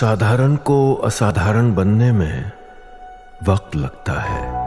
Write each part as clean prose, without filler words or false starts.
साधारण को असाधारण बनने में वक्त लगता है।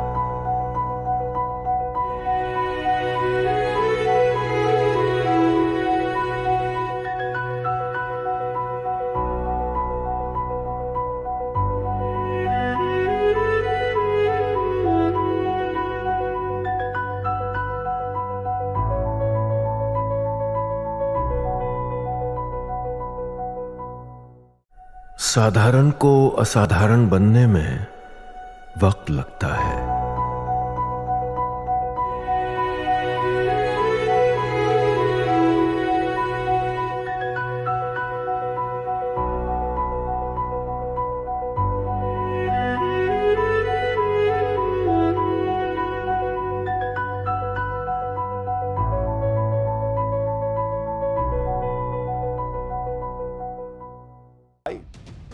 साधारण को असाधारण बनने में वक्त लगता है।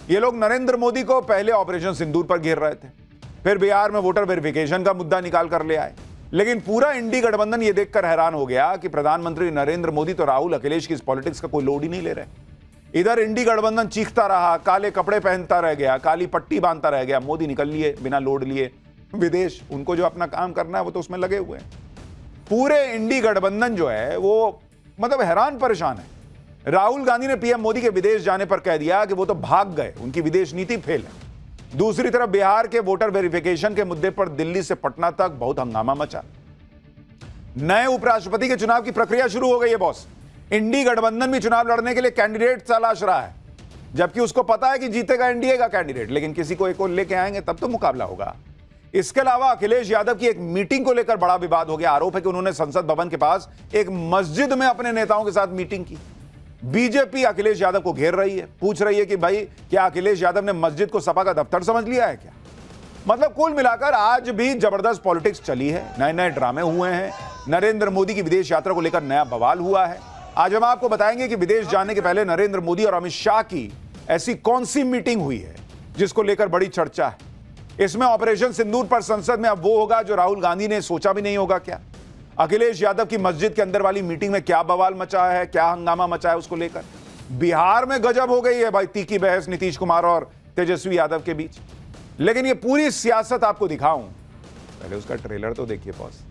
ये लोग नरेंद्र मोदी को पहले ऑपरेशन सिंदूर पर घेर रहे थे, फिर बिहार में वोटर वेरिफिकेशन का मुद्दा निकाल कर ले आए। लेकिन पूरा इंडी गठबंधन ये देखकर हैरान हो गया कि प्रधानमंत्री नरेंद्र मोदी तो राहुल अखिलेश की इस पॉलिटिक्स का कोई लोड ही नहीं ले रहे। इधर इंडी गठबंधन चीखता रहा, काले कपड़े पहनता रह गया, काली पट्टी बांधता रह गया, मोदी निकल लिए बिना लोड लिए विदेश। उनको जो अपना काम करना है वो तो उसमें लगे हुए हैं। पूरे इंडी गठबंधन जो है वो मतलब हैरान परेशान है। राहुल गांधी ने पीएम मोदी के विदेश जाने पर कह दिया कि वो तो भाग गए, उनकी विदेश नीति फेल है। दूसरी तरफ बिहार के वोटर वेरिफिकेशन के मुद्दे पर दिल्ली से पटना तक बहुत हंगामा मचा। नए उपराष्ट्रपति के चुनाव की प्रक्रिया शुरू हो गई है बॉस। इंडी गठबंधन भी चुनाव लड़ने के लिए कैंडिडेट तलाश रहा है, जबकि उसको पता है कि जीतेगा एनडीए का कैंडिडेट, लेकिन किसी को एक और लेके आएंगे तब तो मुकाबला होगा। इसके अलावा अखिलेश यादव की एक मीटिंग को लेकर बड़ा विवाद हो गया। आरोप है कि उन्होंने संसद भवन के पास एक मस्जिद में अपने नेताओं के साथ मीटिंग की। बीजेपी अखिलेश यादव को घेर रही है, पूछ रही है कि भाई क्या अखिलेश यादव ने मस्जिद को सपा का दफ्तर समझ लिया है क्या। मतलब कुल मिलाकर आज भी जबरदस्त पॉलिटिक्स चली है, नए नए ड्रामे हुए हैं। नरेंद्र मोदी की विदेश यात्रा को लेकर नया बवाल हुआ है। आज हम आपको बताएंगे कि विदेश जाने के पहले नरेंद्र मोदी और अमित शाह की ऐसी कौन सी मीटिंग हुई है जिसको लेकर बड़ी चर्चा है। इसमें ऑपरेशन सिंदूर पर संसद में अब वो होगा जो राहुल गांधी ने सोचा भी नहीं होगा क्या। अखिलेश यादव की मस्जिद के अंदर वाली मीटिंग में क्या बवाल मचा है, क्या हंगामा मचा है उसको लेकर। बिहार में गजब हो गई है भाई, तीखी बहस नीतीश कुमार और तेजस्वी यादव के बीच। लेकिन ये पूरी सियासत आपको दिखाऊं, पहले उसका ट्रेलर तो देखिए बॉस।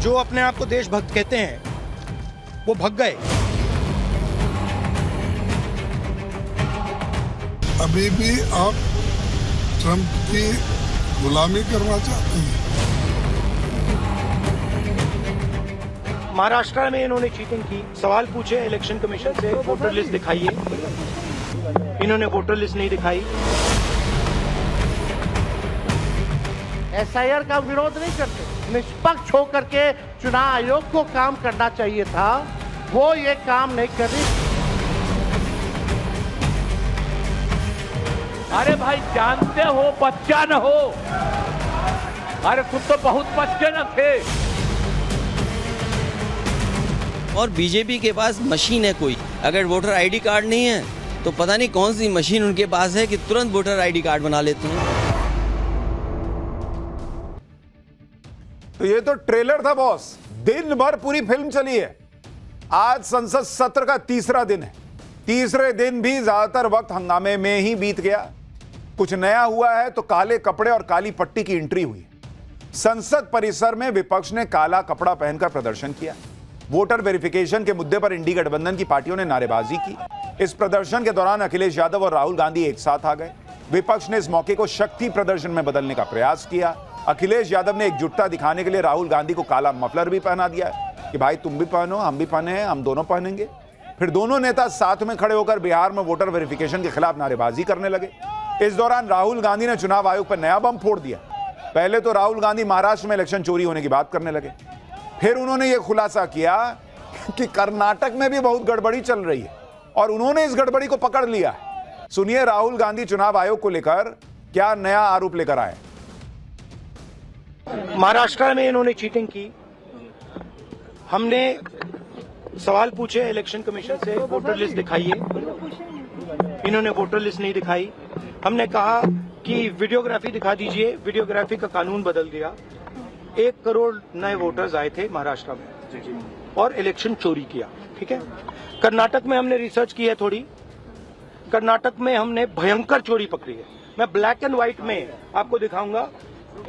जो अपने आप को देशभक्त कहते हैं वो भग गए। अभी भी आप ट्रंप की गुलामी करना चाहते हैं। महाराष्ट्र में इन्होंने चीटिंग की, सवाल पूछे इलेक्शन कमीशन से, वोटर लिस्ट दिखाइए। इन्होंने वोटर लिस्ट नहीं दिखाई। एसआईआर का विरोध नहीं करते, निष्पक्ष होकर के चुनाव आयोग को काम करना चाहिए था, वो ये काम नहीं कर रही। अरे भाई जानते हो बच्चा न हो, अरे तुम तो बहुत बच्चे न थे। और बीजेपी के पास मशीन है कोई, अगर वोटर आईडी कार्ड नहीं है तो पता नहीं कौन सी मशीन उनके पास है कि तुरंत वोटर आईडी कार्ड बना लेते हैं। तो ये तो ट्रेलर था बॉस, दिन भर पूरी फिल्म चली है। आज संसद सत्र का तीसरा दिन है। तीसरे दिन भी ज्यादातर वक्त हंगामे में ही बीत गया। कुछ नया हुआ है तो काले कपड़े और काली पट्टी की एंट्री हुई। संसद परिसर में विपक्ष ने काला कपड़ा पहनकर प्रदर्शन किया। वोटर वेरिफिकेशन के मुद्दे पर इंडी गठबंधन की पार्टियों ने नारेबाजी की। इस प्रदर्शन के दौरान अखिलेश यादव और राहुल गांधी एक साथ आ गए। विपक्ष ने इस मौके को शक्ति प्रदर्शन में बदलने का प्रयास किया। अखिलेश यादव ने एकजुटता दिखाने के लिए राहुल गांधी को काला मफलर भी पहना दिया कि भाई तुम भी पहनो, हम भी पहने हैं, हम दोनों पहनेंगे। फिर दोनों नेता साथ में खड़े होकर बिहार में वोटर वेरिफिकेशन के खिलाफ नारेबाजी करने लगे। इस दौरान राहुल गांधी ने चुनाव आयोग पर नया बम फोड़ दिया। पहले तो राहुल गांधी महाराष्ट्र में इलेक्शन चोरी होने की बात करने लगे, फिर उन्होंने यह खुलासा किया कि कर्नाटक में भी बहुत गड़बड़ी चल रही है और उन्होंने इस गड़बड़ी को पकड़ लिया। सुनिए राहुल गांधी चुनाव आयोग को लेकर क्या नया आरोप लेकर आए। महाराष्ट्र में इन्होंने चीटिंग की। हमने सवाल पूछे इलेक्शन कमीशन से, वोटर लिस्ट दिखाइए। इन्होंने वोटर लिस्ट नहीं दिखाई। हमने कहा कि वीडियोग्राफी दिखा दीजिए, वीडियोग्राफी का कानून बदल दिया। 1 करोड़ नए वोटर्स आए थे महाराष्ट्र में और इलेक्शन चोरी किया। ठीक है, कर्नाटक में हमने रिसर्च की है थोड़ी, कर्नाटक में हमने भयंकर चोरी पकड़ी है। मैं ब्लैक एंड व्हाइट में आपको दिखाऊंगा,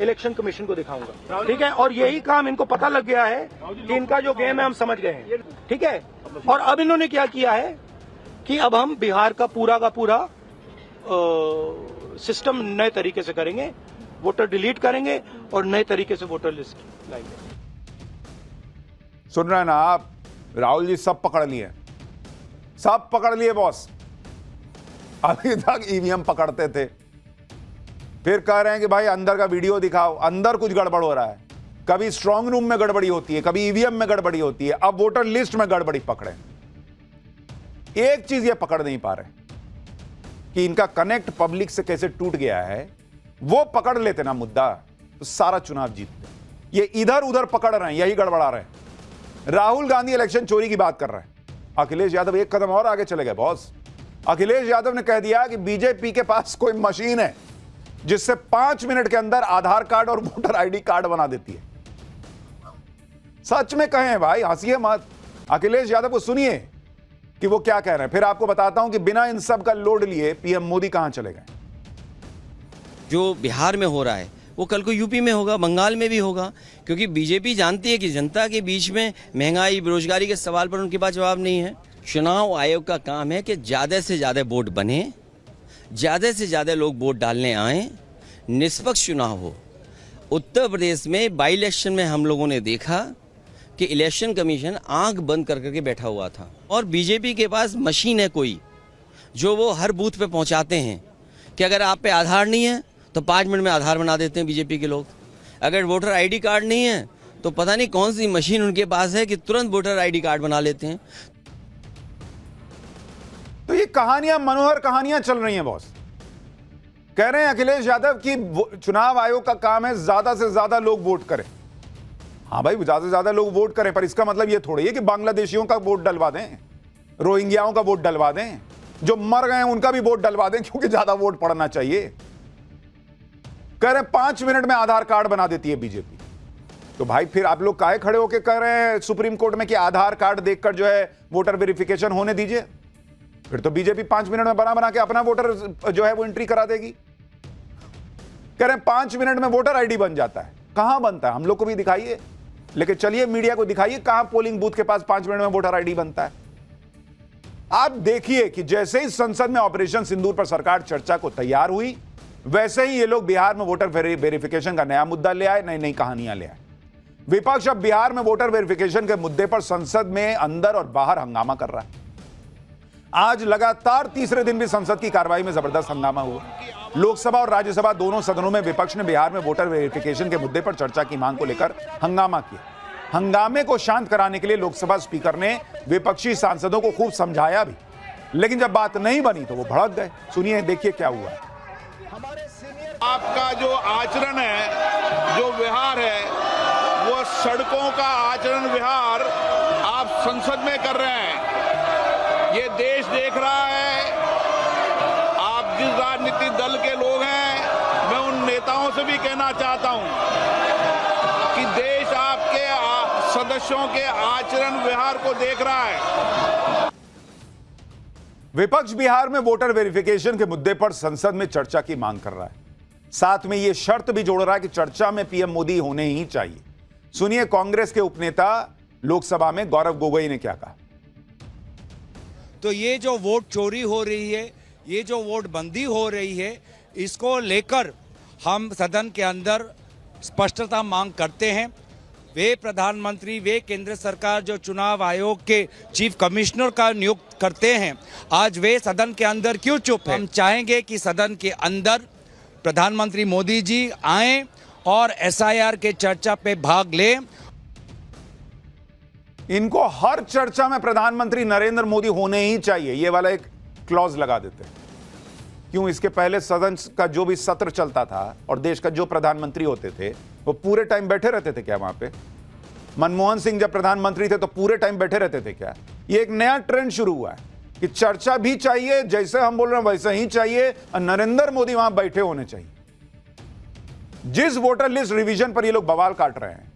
इलेक्शन कमीशन को दिखाऊंगा। ठीक है, और यही काम इनको पता लग गया है कि इनका जो गेम है हम समझ गए हैं। ठीक है, और अब इन्होंने क्या किया है कि अब हम बिहार का पूरा सिस्टम नए तरीके से करेंगे, वोटर डिलीट करेंगे और नए तरीके से वोटर लिस्ट लाएंगे। सुन रहे हैं ना आप? राहुल जी सब पकड़ लिए, सब पकड़ लिए बॉस। अभी तक ईवीएम पकड़ते थे, फिर कह रहे हैं कि भाई अंदर का वीडियो दिखाओ। अंदर कुछ गड़बड़ हो रहा है, कभी स्ट्रांग रूम में गड़बड़ी होती है, कभी ईवीएम में गड़बड़ी होती है, अब वोटर लिस्ट में गड़बड़ी पकड़े। एक चीज ये पकड़ नहीं पा रहे कि इनका कनेक्ट पब्लिक से कैसे टूट गया है। वो पकड़ लेते ना मुद्दा तो सारा चुनाव जीतते। ये इधर उधर पकड़ रहे हैं, यही गड़बड़ा रहे हैं। राहुल गांधी इलेक्शन चोरी की बात कर रहे हैं, अखिलेश यादव एक कदम और आगे चले गए बॉस। अखिलेश यादव ने कह दिया कि बीजेपी के पास कोई मशीन है जिससे 5 मिनट के अंदर आधार कार्ड और वोटर आईडी कार्ड बना देती है। सच में कहें भाई, हंसिए मत। अखिलेश यादव को सुनिए कि वो क्या कह रहे हैं, फिर आपको बताता हूं कि बिना इन सब का लोड लिए पीएम मोदी कहां चले गए। जो बिहार में हो रहा है वो कल को यूपी में होगा, बंगाल में भी होगा, क्योंकि बीजेपी जानती है कि जनता के बीच में महंगाई, बेरोजगारी के सवाल पर उनके पास जवाब नहीं है। चुनाव आयोग का काम है कि ज़्यादा से ज़्यादा वोट बने, ज़्यादा से ज़्यादा लोग वोट डालने आएँ, निष्पक्ष चुनाव हो। उत्तर प्रदेश में बाई इलेक्शन में हम लोगों ने देखा कि इलेक्शन कमीशन आंख बंद कर करके बैठा हुआ था, और बीजेपी के पास मशीन है कोई जो वो हर बूथ पे पहुंचाते हैं कि अगर आप पे आधार नहीं है तो 5 मिनट में आधार बना देते हैं बीजेपी के लोग। अगर वोटर आईडी कार्ड नहीं है तो पता नहीं कौन सी मशीन उनके पास है कि तुरंत वोटर आईडी कार्ड बना लेते हैं। तो ये कहानियां, मनोहर कहानियां चल रही हैं बॉस। कह रहे हैं अखिलेश यादव कि चुनाव आयोग का काम है ज्यादा से ज्यादा लोग वोट करें। हाँ भाई, ज्यादा से ज्यादा लोग वोट करें, पर इसका मतलब ये थोड़ी है कि बांग्लादेशियों का वोट डलवा दें, रोहिंग्याओं का वोट डलवा दें, जो मर गए हैं उनका भी वोट डलवा दें क्योंकि ज्यादा वोट पड़ना चाहिए। कह रहे हैं 5 मिनट में आधार कार्ड बना देती है बीजेपी। तो भाई फिर आप लोग काहे खड़े होकर कह रहे हैं सुप्रीम कोर्ट में कि आधार कार्ड देखकर जो है वोटर वेरिफिकेशन होने दीजिए? फिर तो बीजेपी 5 मिनट में बना के अपना वोटर जो है वो एंट्री करा देगी। कह रहे हैं 5 मिनट में वोटर आईडी बन जाता है। कहां बनता है? हम लोग को भी दिखाइए, लेकिन चलिए मीडिया को दिखाइए कहां पोलिंग बूथ के पास 5 मिनट में वोटर आईडी बनता है। आप देखिए कि जैसे ही संसद में ऑपरेशन सिंदूर पर सरकार चर्चा को तैयार हुई, वैसे ही ये लोग बिहार में वोटर वेरिफिकेशन का नया मुद्दा ले आए, नई नई कहानियां ले आए। विपक्ष अब बिहार में वोटर वेरिफिकेशन के मुद्दे पर संसद में अंदर और बाहर हंगामा कर रहा है। आज लगातार तीसरे दिन भी संसद की कार्रवाई में जबरदस्त हंगामा हुआ। लोकसभा और राज्यसभा दोनों सदनों में विपक्ष ने बिहार में वोटर वेरिफिकेशन के मुद्दे पर चर्चा की मांग को लेकर हंगामा किया। हंगामे को शांत कराने के लिए लोकसभा स्पीकर ने विपक्षी सांसदों को खूब समझाया भी, लेकिन जब बात नहीं बनी तो वो भड़क गए। सुनिए, देखिए क्या हुआ। आपका जो आचरण है, जो व्यवहार है, वो सड़कों का आचरण व्यवहार आप संसद में कर रहे हैं। ये देश देख रहा है। आप जिस राजनीतिक दल के लोग हैं, मैं उन नेताओं से भी कहना चाहता हूं कि देश आपके सदस्यों के आचरण व्यवहार को देख रहा है। विपक्ष बिहार में वोटर वेरिफिकेशन के मुद्दे पर संसद में चर्चा की मांग कर रहा है। साथ में यह शर्त भी जोड़ रहा है कि चर्चा में पीएम मोदी होने ही चाहिए। सुनिए कांग्रेस के उपनेता लोकसभा में गौरव गोगोई ने क्या कहा। तो ये जो वोट चोरी हो रही है, ये जो वोट बंदी हो रही है, इसको लेकर हम सदन के अंदर स्पष्टता मांग करते हैं। वे प्रधानमंत्री, वे केंद्र सरकार जो चुनाव आयोग के चीफ कमिश्नर का नियुक्त करते हैं, आज वे सदन के अंदर क्यों चुप हैं? हम चाहेंगे कि सदन के अंदर प्रधानमंत्री मोदी जी आएं और एसआईआर के चर्चा पे भाग लें। इनको हर चर्चा में प्रधानमंत्री नरेंद्र मोदी होने ही चाहिए, ये वाला एक क्लॉज लगा देते हैं। क्यों? इसके पहले सदन का जो भी सत्र चलता था और देश का जो प्रधानमंत्री होते थे वो पूरे टाइम बैठे रहते थे क्या वहां पे? मनमोहन सिंह जब प्रधानमंत्री थे तो पूरे टाइम बैठे रहते थे क्या? ये एक नया ट्रेंड शुरू हुआ है कि चर्चा भी चाहिए, जैसे हम बोल रहे हैं वैसे ही चाहिए, और नरेंद्र मोदी वहां बैठे होने चाहिए। जिस वोटर लिस्ट रिवीजन पर ये लोग बवाल काट रहे हैं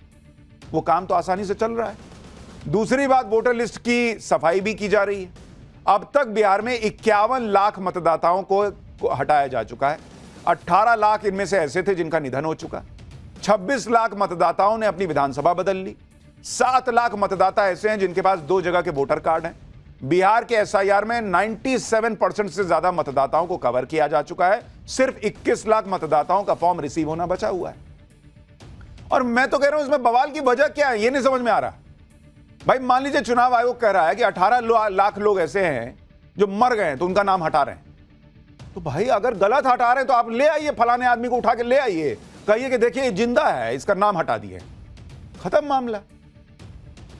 वो काम तो आसानी से चल रहा है। दूसरी बात, वोटर लिस्ट की सफाई भी की जा रही है। अब तक बिहार में 51 लाख मतदाताओं को हटाया जा चुका है। 18 लाख इनमें से ऐसे थे जिनका निधन हो चुका। 26 लाख मतदाताओं ने अपनी विधानसभा बदल ली। 7 लाख मतदाता ऐसे हैं जिनके पास 2 जगह के वोटर कार्ड हैं। बिहार के एसआईआर में 97% से ज्यादा मतदाताओं को कवर किया जा चुका है। सिर्फ 21 लाख मतदाताओं का फॉर्म रिसीव होना बचा हुआ है। और मैं तो कह रहा हूं इसमें बवाल की वजह क्या है, यह नहीं समझ में आ रहा। भाई मान लीजिए चुनाव आयोग कह रहा है कि 18 लाख लोग ऐसे हैं जो मर गए हैं तो उनका नाम हटा रहे हैं। तो भाई अगर गलत हटा रहे हैं तो आप ले आइए, फलाने आदमी को उठा के ले आइए, कहिए कि देखिए जिंदा है, इसका नाम हटा दिए, खत्म मामला।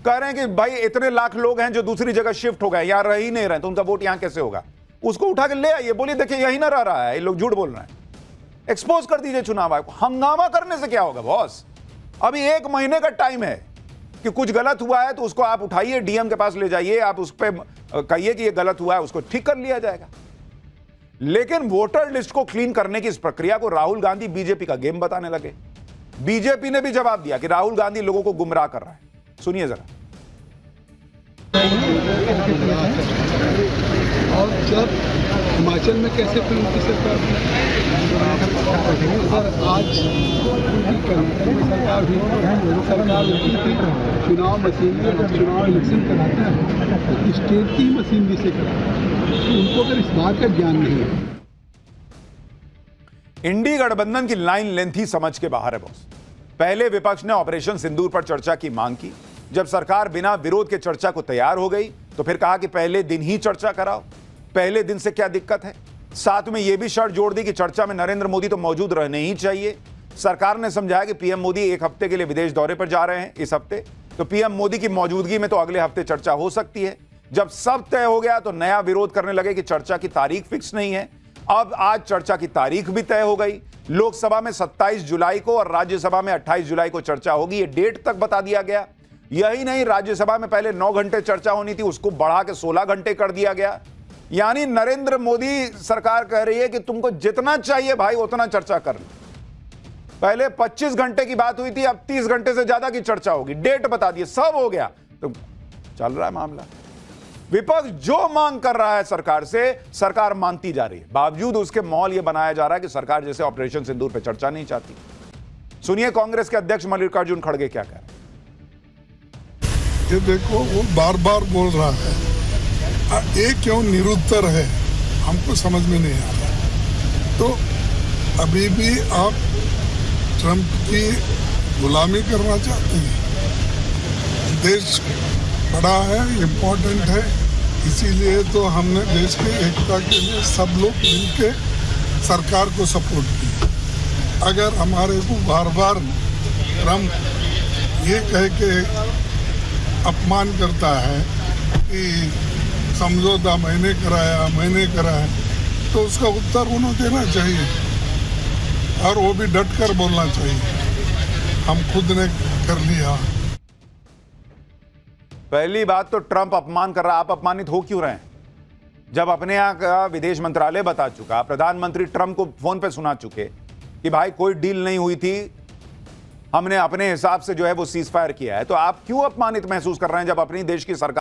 कह रहे हैं कि भाई इतने लाख लोग हैं जो दूसरी जगह शिफ्ट हो गए, यहां रह ही नहीं रहे तो उनका वोट यहां कैसे होगा, उसको उठा के ले आइए, बोलिए देखिए यही ना रह रहा है, ये लोग झूठ बोल रहे हैं। एक्सपोज कर दीजिए चुनाव आयोग। हंगामा करने से क्या होगा बॉस? अभी 1 महीने का टाइम है कि कुछ गलत हुआ है तो उसको आप उठाइए, डीएम के पास ले जाइए, आप उस पर कहिए कि ये गलत हुआ है, उसको ठीक कर लिया जाएगा। लेकिन वोटर लिस्ट को क्लीन करने की इस प्रक्रिया को राहुल गांधी बीजेपी का गेम बताने लगे। बीजेपी ने भी जवाब दिया कि राहुल गांधी लोगों को गुमराह कर रहा है। सुनिए जरा। और जब हिमाचल में कैसे फिल्म की सरकार सर आज कर्नाटक में सरकार हुई, सरकार होती थी, चुनाव मशीनरी और चुनाव इलेक्शन कराते हैं तो स्टेट की मशीनरी से कराते हैं, तो उनको अगर इस बात का ज्ञान नहीं है। इंडी गठबंधन की लाइन लेंथ ही समझ के बाहर है बॉस। पहले विपक्ष ने ऑपरेशन सिंदूर पर चर्चा की मांग की। जब सरकार बिना विरोध के चर्चा को तैयार हो गई तो फिर कहा कि पहले दिन ही चर्चा कराओ। पहले दिन से क्या दिक्कत है? साथ में यह भी शर्त जोड़ दी कि चर्चा में नरेंद्र मोदी तो मौजूद रहने ही चाहिए। सरकार ने समझाया कि पीएम मोदी 1 हफ्ते के लिए विदेश दौरे पर जा रहे हैं इस हफ्ते, तो पीएम मोदी की मौजूदगी में तो अगले हफ्ते चर्चा हो सकती है। जब सब तय हो गया तो नया विरोध करने लगे कि चर्चा की तारीख फिक्स नहीं है। अब आज चर्चा की तारीख भी तय हो गई। लोकसभा में 27 जुलाई को और राज्यसभा में 28 जुलाई को चर्चा होगी, ये डेट तक बता दिया गया। यही नहीं, राज्यसभा में पहले 9 घंटे चर्चा होनी थी, उसको बढ़ा के 16 घंटे कर दिया गया। यानी नरेंद्र मोदी सरकार कह रही है कि तुमको जितना चाहिए भाई उतना चर्चा कर लो। पहले 25 घंटे की बात हुई थी, अब 30 घंटे से ज्यादा की चर्चा होगी। डेट बता दिए, सब हो गया, तो चल रहा है मामला। विपक्ष जो मांग कर रहा है सरकार से, सरकार मानती जा रही है। बावजूद उसके माहौल यह बनाया जा रहा है कि सरकार जैसे ऑपरेशन सिंदूर पर चर्चा नहीं चाहती। सुनिए कांग्रेस के अध्यक्ष मल्लिकार्जुन खड़गे क्या कह रहे हैं। ये देखो वो बार बार बोल रहा है, ये क्यों निरुत्तर है, हमको समझ में नहीं आ रहा। तो अभी भी आप ट्रंप की गुलामी करना चाहते हैं। देश बड़ा है, इम्पोर्टेंट है, इसीलिए तो हमने देश की एकता के लिए सब लोग मिलके सरकार को सपोर्ट किया। अगर हमारे को बार बार ट्रंप ये कह के अपमान करता है कि समझौता मैंने कराया, तो उसका उत्तर उन्हें देना चाहिए और वो भी डट कर बोलना चाहिए, हम खुद ने कर लिया। पहली बात तो ट्रंप अपमान कर रहा, आप अपमानित हो क्यों रहे हैं? जब अपने यहां का विदेश मंत्रालय बता चुका, प्रधानमंत्री ट्रंप को फोन पे सुना चुके कि भाई कोई डील नहीं हुई थी, हमने अपने हिसाब से जो है वो सीज फायर किया है, तो आप क्यों अपमानित महसूस कर रहे हैं जब अपनी देश की सरकार